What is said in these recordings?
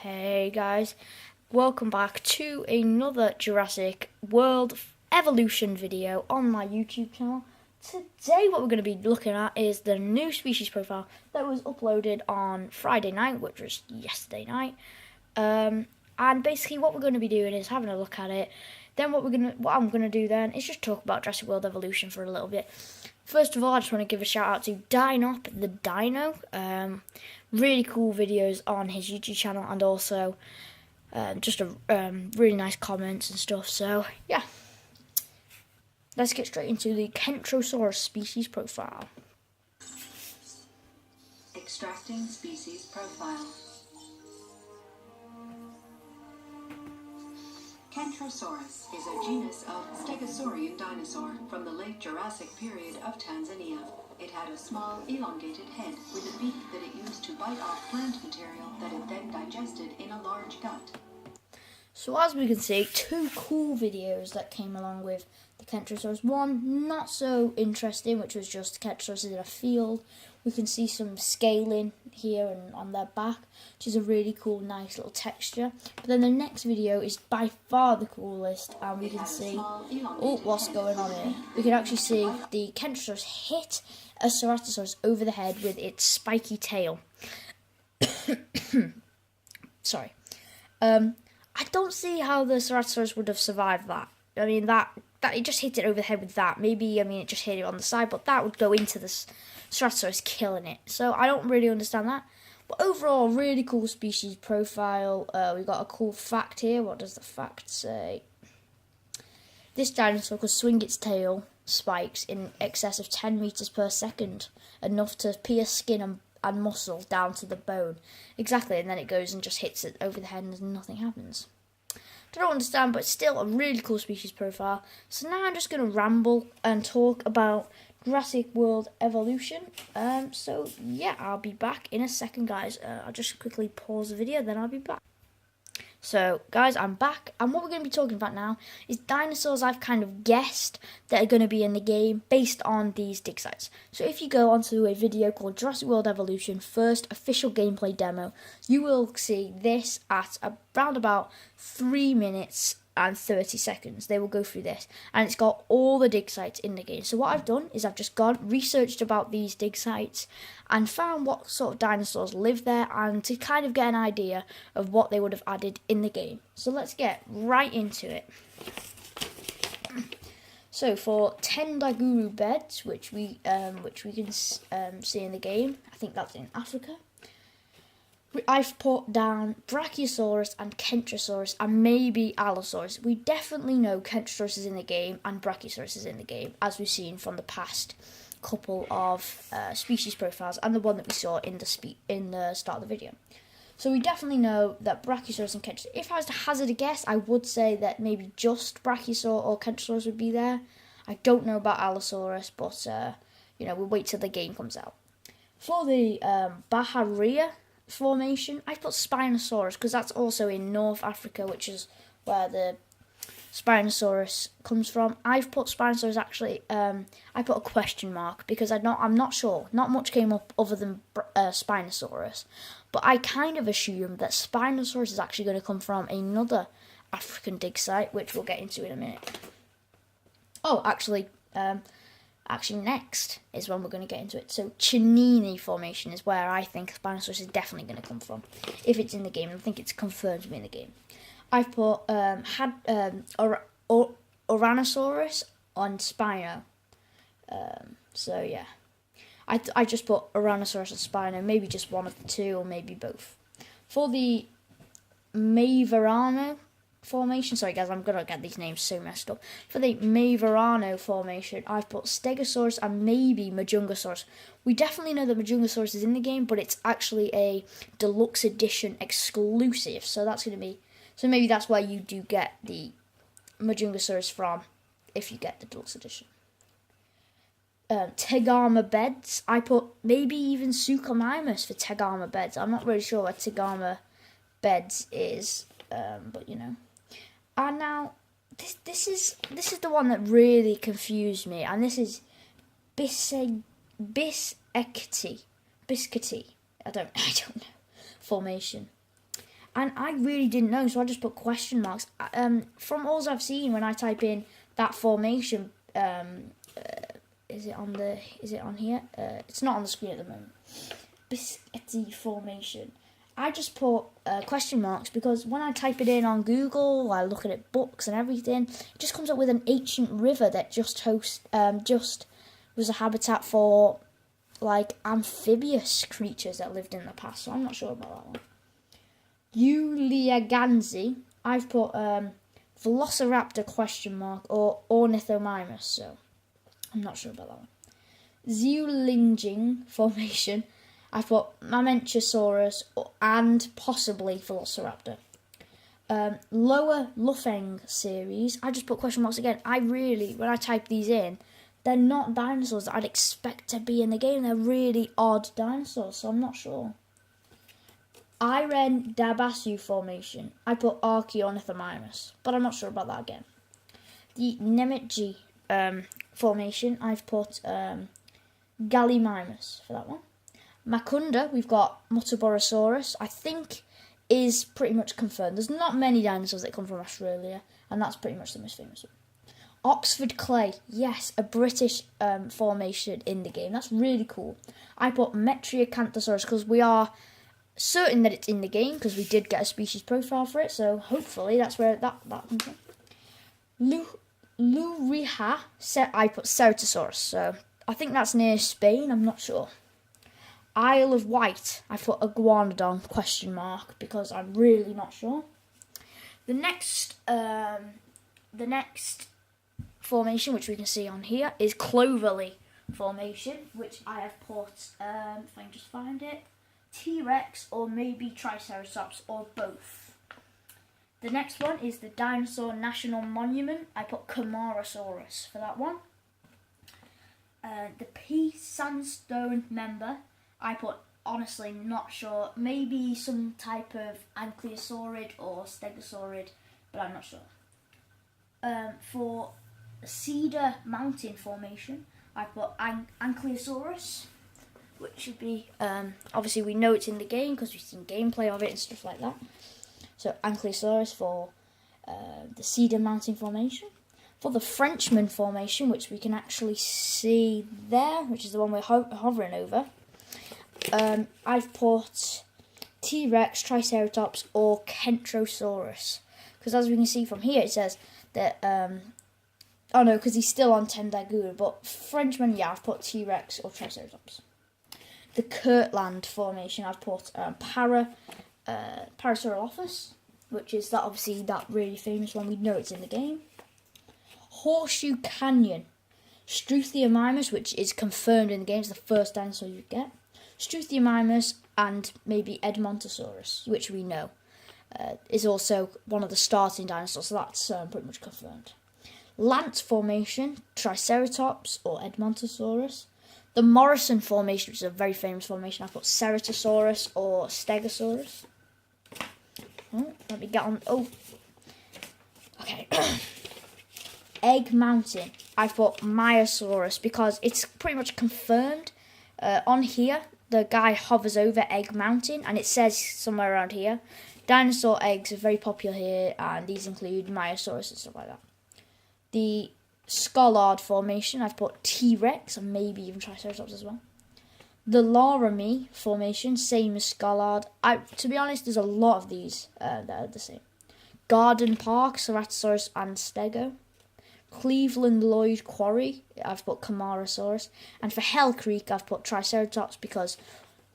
Hey guys, welcome back to another Jurassic World evolution video on my YouTube channel. Today what we're going to be looking at is the new species profile that was uploaded on Friday night, which was yesterday night. And basically what we're going to be doing is having a look at it. Then what I'm going to do then is just talk about Jurassic World evolution for a little bit. First of all, I just want to give a shout out to Dinop the Dino. Really cool videos on his YouTube channel, and also just really nice comments and stuff. So yeah, let's get straight into the Kentrosaurus species profile. Extracting species profile. Kentrosaurus is a genus of stegosaurian dinosaur from the late Jurassic period of Tanzania. It had a small, elongated head with a beak that it used to bite off plant material that it then digested in a large gut. So as we can see, two cool videos that came along with the Kentrosaurus. One not so interesting, which was just Kentrosaurus in a field. We can see some scaling here and on their back, which is a really cool, nice little texture. But then the next video is by far the coolest, and we can see what's going on here. We can actually see the Kentrosaurus hit a Ceratosaurus over the head with its spiky tail. Sorry. I don't see how the Ceratosaurus would have survived that. I mean, that it just hit it over the head with that. Maybe, I mean, it just hit it on the side, but that would go into the Ceratosaurus, killing it. So I don't really understand that. But overall, really cool species profile. We've got a cool fact here. What does the fact say? This dinosaur could swing its tail spikes in excess of 10 meters per second, enough to pierce skin and muscle down to the bone. Exactly, and then it goes and just hits it over the head and nothing happens. I don't understand, but still a really cool species profile. So now I'm just going to ramble and talk about Jurassic World evolution. So yeah, I'll be back in a second, guys. I'll just quickly pause the video, then I'll be back. So guys, I'm back, and what we're going to be talking about now is dinosaurs I've kind of guessed that are going to be in the game based on these digsites. So if you go onto a video called Jurassic World Evolution First Official Gameplay Demo, you will see this at around about 3 minutes and 30 seconds. They will go through this, and it's got all the dig sites in the game. So what I've done is I've just researched about these dig sites and found what sort of dinosaurs live there, and to kind of get an idea of what they would have added in the game. So let's get right into it. So for Tendaguru beds, which we can see in the game, I think that's in Africa. I've put down Brachiosaurus and Kentrosaurus and maybe Allosaurus. We definitely know Kentrosaurus is in the game and Brachiosaurus is in the game, as we've seen from the past couple of species profiles and the one that we saw in the start of the video. So we definitely know that Brachiosaurus and Kentrosaurus. If I was to hazard a guess, I would say that maybe just Brachiosaurus or Kentrosaurus would be there. I don't know about Allosaurus, but we'll wait till the game comes out. For the Bahariya formation, I put Spinosaurus because that's also in North Africa, which is where the Spinosaurus comes from. I've put Spinosaurus actually. I put a question mark because I'm not sure. Not much came up other than Spinosaurus, but I kind of assume that Spinosaurus is actually going to come from another African dig site, which we'll get into in a minute. Oh, actually, next is when we're going to get into it. So Chenini formation is where I think Spinosaurus is definitely going to come from. If it's in the game, I think it's confirmed to be in the game. I've put Oranosaurus on Spino. So yeah, I just put Oranosaurus and Spino, maybe just one of the two or maybe both. For the Maevarano formation, sorry guys, I'm gonna get these names so messed up. For the Maevarano formation, I've put Stegosaurus and maybe Majungasaurus. We definitely know that Majungasaurus is in the game, but it's actually a deluxe edition exclusive, so that's gonna be, so maybe that's where you do get the Majungasaurus from, if you get the deluxe edition. Tegama beds, I put maybe even Suchomimus for Tegama beds. I'm not really sure what Tegama beds is, but you know. And now, this is the one that really confused me, and this is Biscuity. I don't know formation. And I really didn't know, so I just put question marks. From all I've seen, when I type in that formation, is it on here? It's not on the screen at the moment. Biscuity formation. I just put question marks because when I type it in on Google, I look at books and everything, it just comes up with an ancient river that just was a habitat for like amphibious creatures that lived in the past. So I'm not sure about that one. Uliaganzi, I've put Velociraptor question mark or Ornithomimus, so I'm not sure about that one. Zeolinging formation, I've put Mamenchosaurus and possibly Velociraptor. Lower Lufeng series, I just put question marks again. When I type these in, they're not dinosaurs that I'd expect to be in the game. They're really odd dinosaurs, so I'm not sure. Iren Dabasu formation, I put Archaeornithomimus, but I'm not sure about that again. The Nemetji formation, I've put Gallimimus for that one. Macunda, we've got Mutaborosaurus, I think is pretty much confirmed. There's not many dinosaurs that come from Australia, and that's pretty much the most famous one. Oxford Clay, yes, a British formation in the game. That's really cool. I put Metriacanthosaurus because we are certain that it's in the game because we did get a species profile for it, so hopefully that's where that comes from. Luriha, I put Ceratosaurus, so I think that's near Spain, I'm not sure. Isle of Wight, I put Iguanodon question mark because I'm really not sure. The next formation, which we can see on here, is Cloverleaf formation, which I have put, if I can just find it, T-Rex or maybe Triceratops or both. The next one is the Dinosaur National Monument. I put Camarasaurus for that one. The P Sandstone member, I put, honestly not sure, maybe some type of Ankylosaurus or Stegosaurid, but I'm not sure. For Cedar Mountain formation, I put Ankylosaurus, which should be, obviously we know it's in the game because we've seen gameplay of it and stuff like that. So Ankylosaurus for the Cedar Mountain formation. For the Frenchman formation, which we can actually see there, which is the one we're hovering over, I've put T-Rex, Triceratops or Kentrosaurus. Because as we can see from here, it says that, oh no, because he's still on Tendaguru, but Frenchman, yeah, I've put T-Rex or Triceratops. The Kirtland formation, I've put Parasaurolophus, which is obviously that really famous one. We know it's in the game. Horseshoe Canyon, Struthiomimus, which is confirmed in the game. It's the first dinosaur you get. Struthiomimus and maybe Edmontosaurus, which we know is also one of the starting dinosaurs, so that's pretty much confirmed. Lance formation, Triceratops or Edmontosaurus. The Morrison formation, which is a very famous formation, I've put Ceratosaurus or Stegosaurus. Oh, let me get on. Oh, okay. Egg Mountain, I've put Myosaurus because it's pretty much confirmed. On here, the guy hovers over Egg Mountain, and it says somewhere around here, dinosaur eggs are very popular here, and these include Myosaurus and stuff like that. The Scollard formation, I've put T-Rex and maybe even Triceratops as well. The Laramie formation, same as Scollard. To be honest, there's a lot of these that are the same. Garden Park, Ceratosaurus and Stego. Cleveland Lloyd Quarry, I've put Camarasaurus. And for Hell Creek, I've put Triceratops because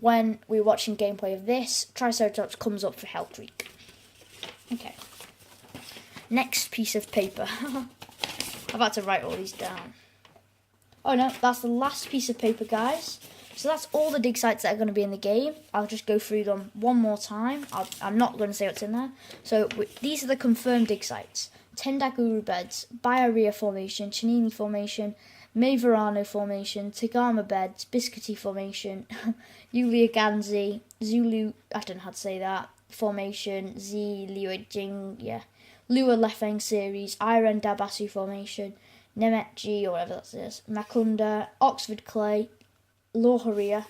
when we're watching gameplay of this, Triceratops comes up for Hell Creek. Okay. Next piece of paper. I've had to write all these down. Oh no, that's the last piece of paper, guys. So that's all the dig sites that are going to be in the game. I'll just go through them one more time. I'm not going to say what's in there. So these are the confirmed dig sites. Tendaguru beds, Biarea formation, Chenini formation, Meverano formation, Tagama beds, Biscuity formation, Uliaganzi, Zulu, I don't know how to say that, formation, Liuejing, yeah. Lua Lefeng series, Iron Dabasu formation, Nemetji, or whatever that is, Macunda, Oxford Clay, Loharia,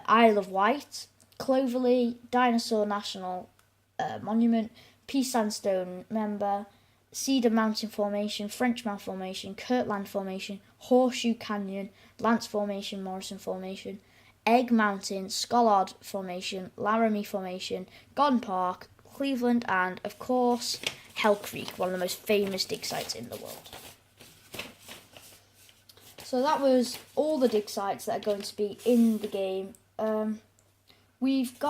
Isle of Wight, Cloverleigh Dinosaur National Monument, Peace Sandstone Member, Cedar Mountain Formation, French Mountain Formation, Kirtland Formation, Horseshoe Canyon, Lance Formation, Morrison Formation, Egg Mountain, Scollard Formation, Laramie Formation, Garden Park, Cleveland, and of course Hell Creek, one of the most famous dig sites in the world. So that was all the dig sites that are going to be in the game. We've got